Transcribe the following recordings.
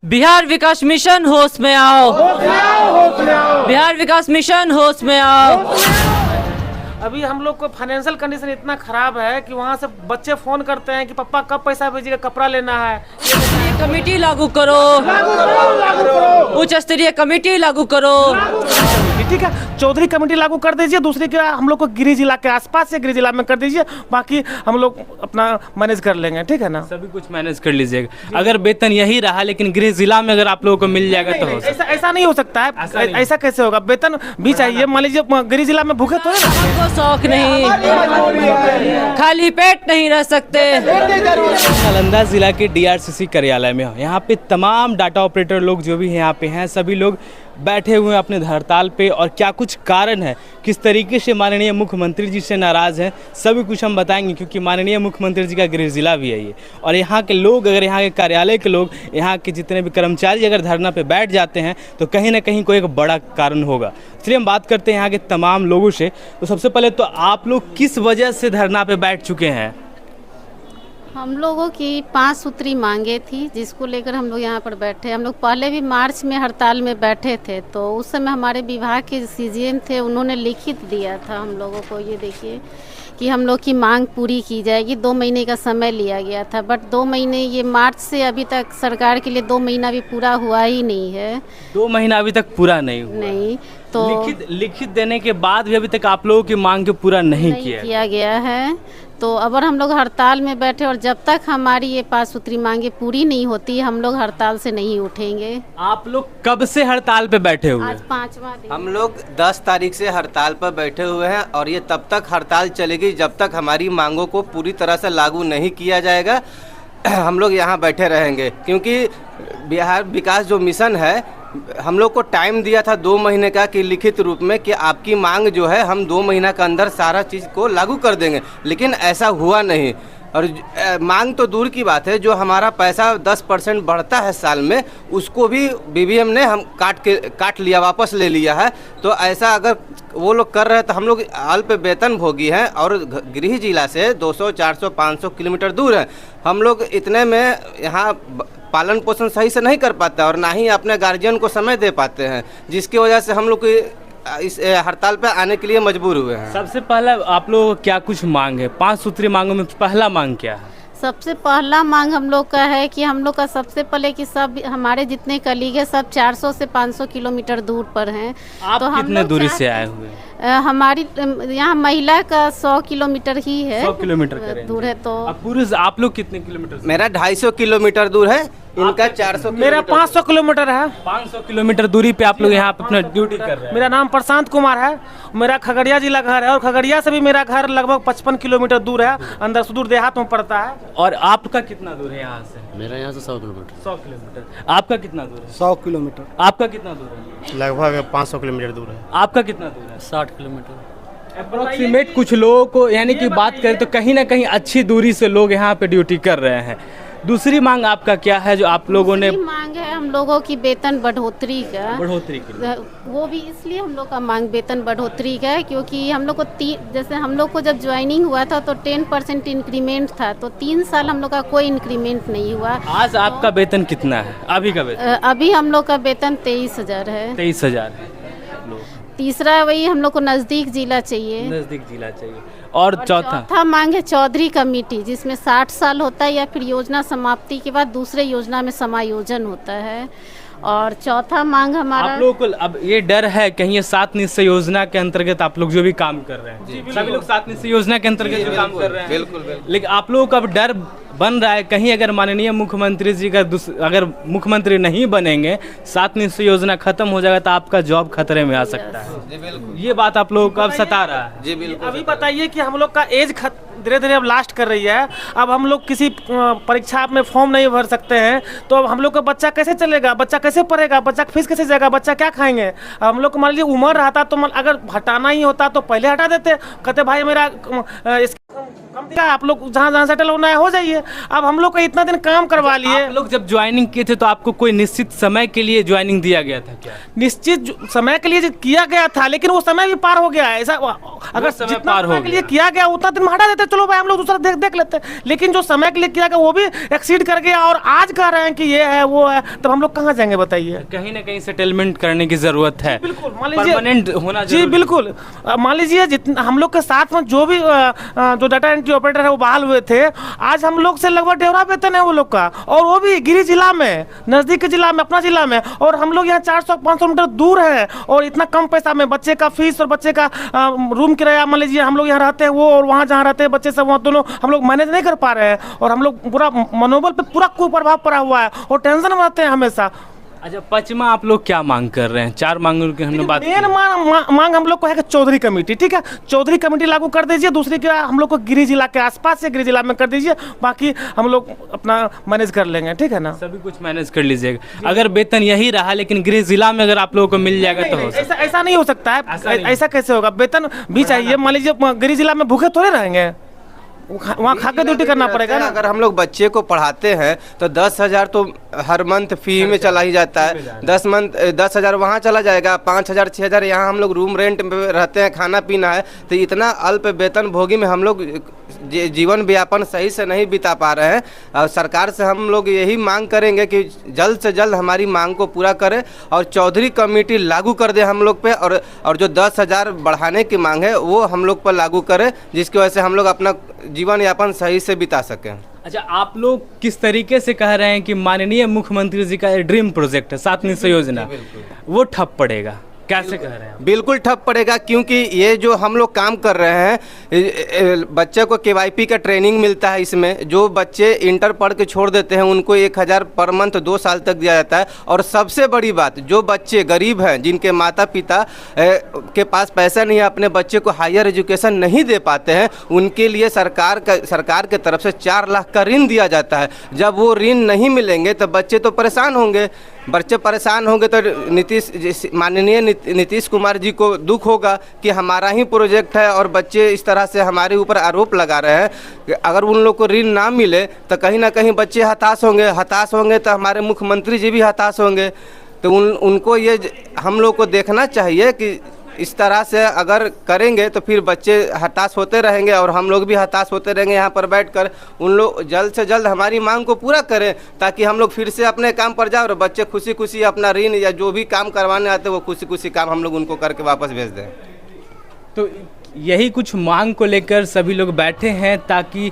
बिहार विकास mission होश में आओ, बिहार विकास मिशन होश में आओ। अभी हम लोग को फाइनेंशियल कंडीशन इतना खराब है कि वहाँ से बच्चे फोन करते हैं कि पापा कब पैसा भेजिएगा, कपड़ा लेना है। कमेटी लागू करो, उच्च स्तरीय कमेटी लागू करो। ठीक है, चौधरी कमेटी लागू कर दीजिए। दूसरी के हम लोग को गिरिडीह जिला के आसपास से गिरिडीह जिला में कर दीजिए, बाकी हम लोग अपना मैनेज कर लेंगे। ठीक है ना, सभी कुछ मैनेज कर लीजिएगा। अगर वेतन यही रहा लेकिन गृह जिला में अगर आप लोगों को मिल जाएगा तो ऐसा नहीं हो सकता है। ऐसा कैसे होगा? वेतन भी चाहिए। मान लीजिए गिरिडीह जिला में भूखे तो शौक नहीं, खाली पेट नहीं रह सकते। नालंदा जिला के डीआरसीसी कार्यालय में यहाँ पे तमाम डाटा ऑपरेटर लोग जो भी यहाँ पे हैं सभी लोग बैठे हुए हैं अपने हड़ताल पे। और क्या कुछ कारण है, किस तरीके से माननीय मुख्यमंत्री जी से नाराज़ हैं, सभी कुछ हम बताएंगे, क्योंकि माननीय मुख्यमंत्री जी का गृह जिला भी है ये। और यहाँ के लोग, अगर यहाँ के कार्यालय के लोग, यहाँ के जितने भी कर्मचारी अगर धरना पे बैठ जाते हैं तो कहीं ना कहीं कोई एक बड़ा कारण होगा। इसलिए हम बात करते हैं यहाँ के तमाम लोगों से। तो सबसे पहले तो आप लोग किस वजह से धरना पे बैठ चुके हैं? हम लोगों की 5 सूत्री मांगे थी, जिसको लेकर हम लोग यहाँ पर बैठे। हम लोग पहले भी मार्च में हड़ताल में बैठे थे, तो उस समय हमारे विभाग के सीजीएम थे, उन्होंने लिखित दिया था हम लोगों को, ये देखिए कि हम लोग की मांग पूरी की जाएगी। 2 महीने का समय लिया गया था, बट 2 महीने, ये मार्च से अभी तक सरकार के लिए 2 महीना भी पूरा हुआ ही नहीं है। 2 महीना अभी तक पूरा नहीं हुआ। नहीं तो लिखित देने के बाद भी अभी तक आप लोगों की मांग को पूरा नहीं किया गया है। तो अगर हम लोग हड़ताल में बैठे और जब तक हमारी ये 5 सूत्री मांगे पूरी नहीं होती, हम लोग हड़ताल से नहीं उठेंगे। आप लोग कब से हड़ताल पे बैठे हुए? आज 5वां दिन। हम लोग 10 तारीख से हड़ताल पर बैठे हुए हैं और ये तब तक हड़ताल चलेगी जब तक हमारी मांगों को पूरी तरह से लागू नहीं किया जाएगा। हम लोग यहाँ बैठे रहेंगे, क्योंकि बिहार विकास जो मिशन है, हम लोग को टाइम दिया था 2 महीने का कि लिखित रूप में कि आपकी मांग जो है हम 2 महीना के अंदर सारा चीज़ को लागू कर देंगे, लेकिन ऐसा हुआ नहीं। और मांग तो दूर की बात है, जो हमारा पैसा 10% बढ़ता है साल में, उसको भी बीबीएम ने हम काट लिया, वापस ले लिया है। तो ऐसा अगर वो लोग कर रहे हैं तो हम लोग अल्प वेतन भोगी हैं और गृह जिला से 200, 400, 500 किलोमीटर दूर है। हम लोग इतने में यहाँ पालन पोषण सही से नहीं कर पाते और ना ही अपने गार्जियन को समय दे पाते हैं, जिसकी वजह से हम लोग इस हड़ताल पे आने के लिए मजबूर हुए हैं। सबसे पहला आप लोगों को क्या कुछ मांग है? 5 सूत्री मांगों में पहला मांग क्या है? सबसे पहला मांग हम लोग का है कि हम लोग का सबसे पहले कि सब हमारे जितने कलीग है सब 400 से 500 किलोमीटर दूर पर हैं। आप तो कितने दूरी से आए हुए हैं? हमारी यहाँ महिला का 100 किलोमीटर ही है, 100 किलोमीटर दूर है। तो पुरुष आप लोग कितने किलोमीटर? मेरा 250 किलोमीटर दूर है, इनका 400। मेरा 500 किलोमीटर है। 500 किलोमीटर दूरी पे आप लोग यहाँ पे अपना ड्यूटी कर रहे हैं। मेरा नाम प्रशांत कुमार है, मेरा खगड़िया जिला घर है और खगड़िया से भी मेरा घर लगभग 55 किलोमीटर दूर है, अंदर सुदूर देहात में पड़ता है। और आपका कितना दूर है यहाँ से? मेरा यहाँ से 100 किलोमीटर। 100 किलोमीटर। आपका कितना दूर है? 100 किलोमीटर। आपका कितना दूर है? लगभग 500 किलोमीटर दूर है। आपका कितना दूर है? 60 किलोमीटर। अप्रोक्सीमेट कुछ लोगों को, यानी कि बात करें तो कहीं ना कहीं अच्छी दूरी से लोग यहाँ पे ड्यूटी कर रहे हैं। दूसरी मांग आपका क्या है जो आप लोगों ने? मांग है हम लोगों की वेतन बढ़ोतरी का। बढ़ोतरी के लिए वो भी इसलिए हम लोग का मांग वेतन बढ़ोतरी का है, क्योंकि हम लोग को जैसे हम लोग को जब ज्वाइनिंग हुआ था तो 10% इंक्रीमेंट था, तो 3 साल हम लोग का कोई इंक्रीमेंट नहीं हुआ। आज आपका वेतन कितना है? अभी का वेतन? अभी हम लोग का वेतन 23,000 है। 23,000 है। तीसरा वही हम लोग को नज़दीक जिला चाहिए। नज़दीक जिला चाहिए। और चौथा मांग है चौधरी कमेटी, जिसमें 60 साल होता है या फिर योजना समाप्ति के बाद दूसरे योजना में समायोजन होता है। और चौथा मांग हमारा, आप लोगों को अब ये डर है कहीं ये 7 निश्चय योजना के अंतर्गत आप लोग जो भी काम कर रहे हैं, सभी लोग 7 निश्चय योजना के अंतर्गत जो काम कर रहे हैं, बिल्कुल। लेकिन आप लोगों का अब डर बन रहा है कहीं अगर माननीय मुख्यमंत्री जी का अगर मुख्यमंत्री नहीं बनेंगे, 7 निश्चय योजना खत्म हो जाएगा तो आपका जॉब खतरे में आ सकता है। ये बात आप लोगों को अब सता रहा है। जी बिल्कुल। अभी बताइए कि हम लोग का एज धीरे धीरे अब लास्ट कर रही है। अब हम लोग किसी परीक्षा में फॉर्म नहीं भर सकते हैं, तो अब हम लोग का बच्चा कैसे चलेगा, बच्चा कैसे पढ़ेगा, बच्चा फीस कैसे जाएगा, बच्चा क्या खाएंगे? अब हम लोग को मान लीजिए उम्र रहता तो अगर हटाना ही होता तो पहले हटा देते, कहते भाई मेरा कम क्या आप लोग जहाँ जहाँ सेटल होना है हो जाइए। अब हम लोग का इतना दिन काम करवा लिए। आप लोग जब ज्वाइनिंग किए थे तो आपको कोई निश्चित समय के लिए ज्वाइनिंग दिया गया था क्या? निश्चित समय के लिए किया गया था, लेकिन वो समय भी पार हो गया है। ऐसा अगर समय जितना पार हो समय के लिए गया। किया गया उतना दिन में हटा देते, चलो भाई हम लोग दूसरा देख लेते हैं। लेकिन जो समय के लिए किया गया वो भी एक्सीड कर गया और आज कह रहे हैं कि ये है वो है, तब हम लोग कहाँ जाएंगे बताइए। कहीं ना कहीं सेटलमेंट करने की जरूरत है, बिल्कुल, मान लीजिए परमानेंट होना जी जरूरी है। बिल्कुल। मान लीजिए जितना हम लोग के साथ में जो भी जो डाटा एंट्री ऑपरेटर है वो बहाल हुए थे, आज हम लोग से लगभग डेढ़ा वेतन है वो लोग का, और वो भी गिरी जिला में, नजदीक के जिला में, अपना जिला में। और हम लोग यहाँ 400-500 मीटर दूर है और इतना कम पैसा में बच्चे का फीस और बच्चे का रूम किराया, मान लीजिए हम लोग यहाँ रहते हैं वो और वहाँ जहाँ रहते हैं बच्चे सब, वहाँ दोनों हम लोग मैनेज नहीं कर पा रहे हैं। और हम लोग पूरा मनोबल पे पूरा कुप्रभाव पड़ा हुआ है और टेंशन में रहते हैं हमेशा। अच्छा, पचमा आप लोग क्या मांग कर रहे हैं? 4 मांगों की हमने बात की। मेन मांग हम लोग को है कि चौधरी कमेटी, ठीक है, चौधरी कमेटी लागू कर दीजिए। दूसरी क्या, हम लोग को गिरी जिला के आसपास से गिरी जिला में कर दीजिए, बाकी हम लोग अपना मैनेज कर लेंगे, ठीक है ना। सभी कुछ मैनेज कर लीजिएगा। अगर वेतन यही रहा लेकिन गृह जिला में अगर आप लोगों को मिल जाएगा तो हो सकता ऐसा नहीं हो सकता है। ऐसा कैसे होगा? वेतन भी चाहिए। मान लीजिए गिरी जिला में भूखे थोड़े रहेंगे, वहाँ खा के ड्यूटी करना पड़ेगा ना। अगर हम लोग बच्चे को पढ़ाते हैं तो 10,000 तो हर मंथ फी में चला ही जाता है। 10,000 वहाँ चला जाएगा, 5,000 6,000 यहाँ हम लोग रूम रेंट में रहते हैं, खाना पीना है। तो इतना अल्प वेतन भोगी में हम लोग जीवन व्यापन सही से नहीं बिता पा रहे हैं। और सरकार से हम लोग यही मांग करेंगे कि जल्द से जल्द हमारी मांग को पूरा करे और चौधरी कमेटी लागू कर दे हम लोग पे। और जो 10,000 बढ़ाने की मांग है वो हम लोग पर लागू करे, जिसकी वजह से हम लोग अपना जीवन यापन सही से बिता सकें। अच्छा, आप लोग किस तरीके से कह रहे हैं कि माननीय मुख्यमंत्री जी का ये ड्रीम प्रोजेक्ट है 7 निश्चय योजना, वो ठप पड़ेगा? कैसे कह रहे हैं? बिल्कुल ठप पड़ेगा, क्योंकि ये जो हम लोग काम कर रहे हैं, बच्चे को KYP का ट्रेनिंग मिलता है। इसमें जो बच्चे इंटर पढ़ के छोड़ देते हैं उनको 1,000 पर मंथ 2 साल तक दिया जाता है। और सबसे बड़ी बात, जो बच्चे गरीब हैं, जिनके माता पिता के पास पैसा नहीं है, अपने बच्चे को हायर एजुकेशन नहीं दे पाते हैं, उनके लिए सरकार के तरफ से 4 लाख का ऋण दिया जाता है। जब वो ऋण नहीं मिलेंगे तो बच्चे तो परेशान होंगे। बच्चे परेशान होंगे तो माननीय नीतीश कुमार जी को दुख होगा कि हमारा ही प्रोजेक्ट है और बच्चे इस तरह से हमारे ऊपर आरोप लगा रहे हैं कि अगर उन लोग को ऋण ना मिले तो कहीं ना कहीं बच्चे हताश होंगे तो हमारे मुख्यमंत्री जी भी हताश होंगे। तो उनको ये हम लोग को देखना चाहिए कि इस तरह से अगर करेंगे तो फिर बच्चे हताश होते रहेंगे और हम लोग भी हताश होते रहेंगे। यहाँ पर बैठकर उन लोग जल्द से जल्द हमारी मांग को पूरा करें ताकि हम लोग फिर से अपने काम पर जाए और बच्चे खुशी खुशी अपना ऋण या जो भी काम करवाने आते हैं वो खुशी खुशी काम हम लोग उनको करके वापस भेज दें। तो यही कुछ मांग को लेकर सभी लोग बैठे हैं ताकि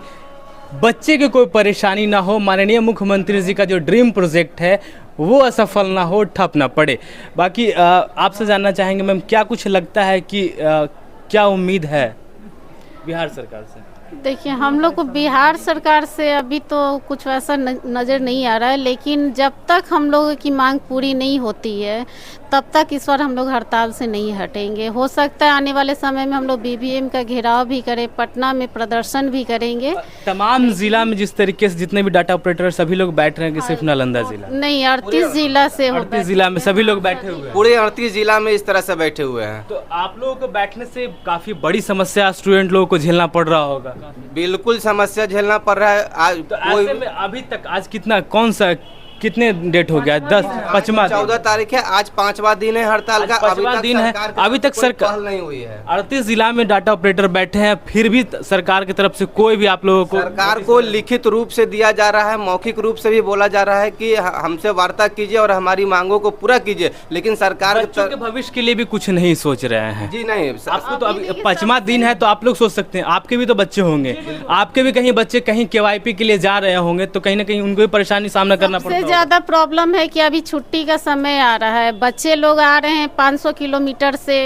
बच्चे की कोई परेशानी ना हो, माननीय मुख्यमंत्री जी का जो ड्रीम प्रोजेक्ट है वो असफल ना हो, ठप ना पड़े। बाकी आपसे जानना चाहेंगे मैम, क्या कुछ लगता है कि क्या उम्मीद है बिहार सरकार से? देखिए, हम लोग को बिहार सरकार से अभी तो कुछ वैसा नज़र नहीं आ रहा है, लेकिन जब तक हम लोगों की मांग पूरी नहीं होती है तब तक इस बार हम लोग हड़ताल से नहीं हटेंगे। हो सकता है आने वाले समय में हम लोग BBM का घेराव भी करें, पटना में प्रदर्शन भी करेंगे। तमाम जिला में जिस तरीके से जितने भी डाटा ऑपरेटर सभी लोग बैठ रहे हैं कि सिर्फ नालंदा जिला नहीं, 38 जिला से हो 38 जिला में सभी लोग बैठे हुए हैं। पूरे 38 जिला में इस तरह से बैठे हुए हैं। तो आप लोगों को बैठने से काफ़ी बड़ी समस्या स्टूडेंट लोगों को झेलना पड़ रहा होगा। बिल्कुल समस्या झेलना पड़ रहा है। आज तो ऐसे में अभी तक आज कितने डेट हो गया? 14 तारीख है, आज 5वां दिन है हड़ताल का। अभी तक सरकार नहीं हुई है। 38 जिला में डाटा ऑपरेटर बैठे हैं, फिर भी सरकार की तरफ से कोई भी आप लोगों को सरकार को लिखित रूप से दिया जा रहा है, मौखिक रूप से भी बोला जा रहा है कि हमसे वार्ता कीजिए और हमारी मांगों को पूरा कीजिए, लेकिन सरकार बच्चों के भविष्य के लिए भी कुछ नहीं सोच रहे हैं। जी नहीं, आपको तो अभी 5वां दिन है तो आप लोग सोच सकते हैं, आपके भी तो बच्चे होंगे, आपके भी कहीं बच्चे कहीं KYP के लिए जा रहे होंगे, तो कहीं ना कहीं उनको भी परेशानी सामना करना पड़ता है। ज़्यादा प्रॉब्लम है कि अभी छुट्टी का समय आ रहा है, बच्चे लोग आ रहे हैं 500 किलोमीटर से,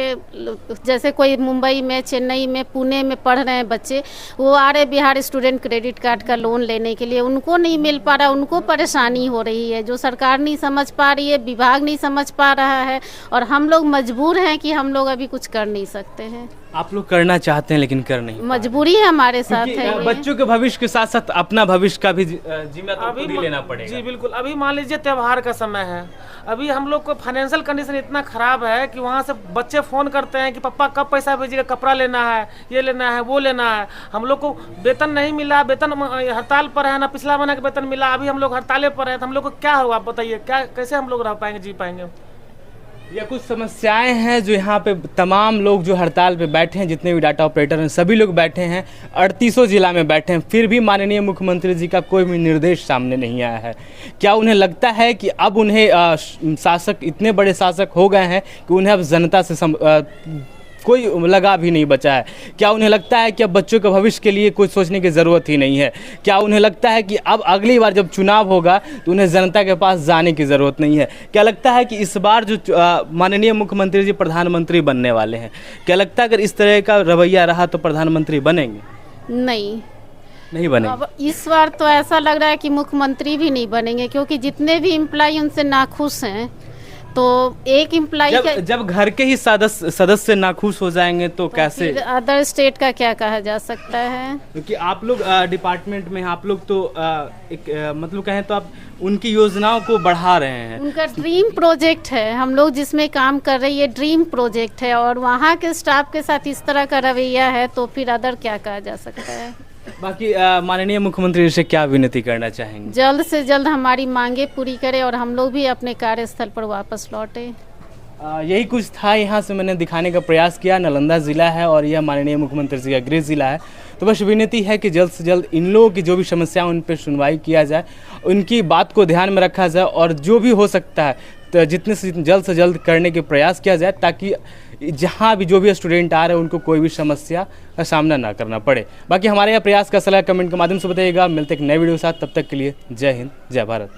जैसे कोई मुंबई में, चेन्नई में, पुणे में पढ़ रहे हैं बच्चे, वो आ रहे बिहार स्टूडेंट क्रेडिट कार्ड का लोन लेने के लिए, उनको नहीं मिल पा रहा, उनको परेशानी हो रही है, जो सरकार नहीं समझ पा रही है, विभाग नहीं समझ पा रहा है, और हम लोग मजबूर हैं कि हम लोग अभी कुछ कर नहीं सकते हैं। आप लोग करना चाहते हैं लेकिन कर नहीं, मजबूरी है हमारे साथ है। बच्चों के भविष्य के साथ साथ अपना भविष्य का भी जिम्मा तो खुद ही लेना पड़ेगा। जी बिल्कुल। अभी मान लीजिए त्योहार का समय है, अभी हम लोग को फाइनेंशियल कंडीशन इतना ख़राब है कि वहाँ से बच्चे फ़ोन करते हैं कि पापा कब पैसा भेजिएगा, कपड़ा लेना है, ये लेना है, वो लेना है। हम लोग को वेतन नहीं मिला, वेतन हड़ताल पर है ना, पिछला महीना का वेतन मिला, अभी हम लोग हड़ताले पर है, तो हम लोग को क्या होगा आप बताइए, क्या कैसे हम लोग रह पाएंगे, जी पाएंगे? या कुछ समस्याएं हैं जो यहाँ पे तमाम लोग जो हड़ताल पे बैठे हैं, जितने भी डाटा ऑपरेटर हैं सभी लोग बैठे हैं, 38 जिला में बैठे हैं, फिर भी माननीय मुख्यमंत्री जी का कोई भी निर्देश सामने नहीं आया है। क्या उन्हें लगता है कि अब उन्हें शासक इतने बड़े शासक हो गए हैं कि उन्हें अब जनता से कोई लगा भी नहीं बचा है? क्या उन्हें लगता है कि अब बच्चों के भविष्य के लिए कुछ सोचने की ज़रूरत ही नहीं है? क्या उन्हें लगता है कि अब अगली बार जब चुनाव होगा तो उन्हें जनता के पास जाने की ज़रूरत नहीं है? क्या लगता है कि इस बार जो माननीय मुख्यमंत्री जी प्रधानमंत्री बनने वाले हैं, क्या लगता है अगर इस तरह का रवैया रहा तो प्रधानमंत्री बनेंगे? नहीं बनेंगे। अब इस बार तो ऐसा लग रहा है कि मुख्यमंत्री भी नहीं बनेंगे, क्योंकि जितने भी एम्प्लॉय उनसे नाखुश हैं। तो एक एम्प्लॉय जब घर के ही सदस्य नाखुश हो जाएंगे तो कैसे अदर स्टेट का क्या कहा जा सकता है? क्योंकि आप लोग डिपार्टमेंट में आप लोग तो मतलब कहें तो आप उनकी योजनाओं को बढ़ा रहे हैं। उनका ड्रीम प्रोजेक्ट है, हम लोग जिसमें काम कर रहे हैं ये ड्रीम प्रोजेक्ट है, और वहाँ के स्टाफ के साथ इस तरह का रवैया है तो फिर अदर क्या कहा जा सकता है? बाकी माननीय मुख्यमंत्री से क्या विनती करना चाहेंगे? जल्द से जल्द हमारी मांगे पूरी करें और हम लोग भी अपने कार्यस्थल पर वापस लौटें। यही कुछ था, यहाँ से मैंने दिखाने का प्रयास किया। नालंदा ज़िला है और यह माननीय मुख्यमंत्री जी का गृह ज़िला है, तो बस विनती है कि जल्द से जल्द इन लोगों की जो भी समस्या उन पर सुनवाई किया जाए, उनकी बात को ध्यान में रखा जाए और जो भी हो सकता है तो जितने से जल्द करने के प्रयास किया जाए, ताकि जहाँ भी जो भी स्टूडेंट आ रहे हैं उनको कोई भी समस्या का सामना ना करना पड़े। बाकी हमारे यहाँ प्रयास का सलाह कमेंट के माध्यम से बताइएगा। मिलते एक नए वीडियो के साथ, तब तक के लिए जय हिंद, जय भारत।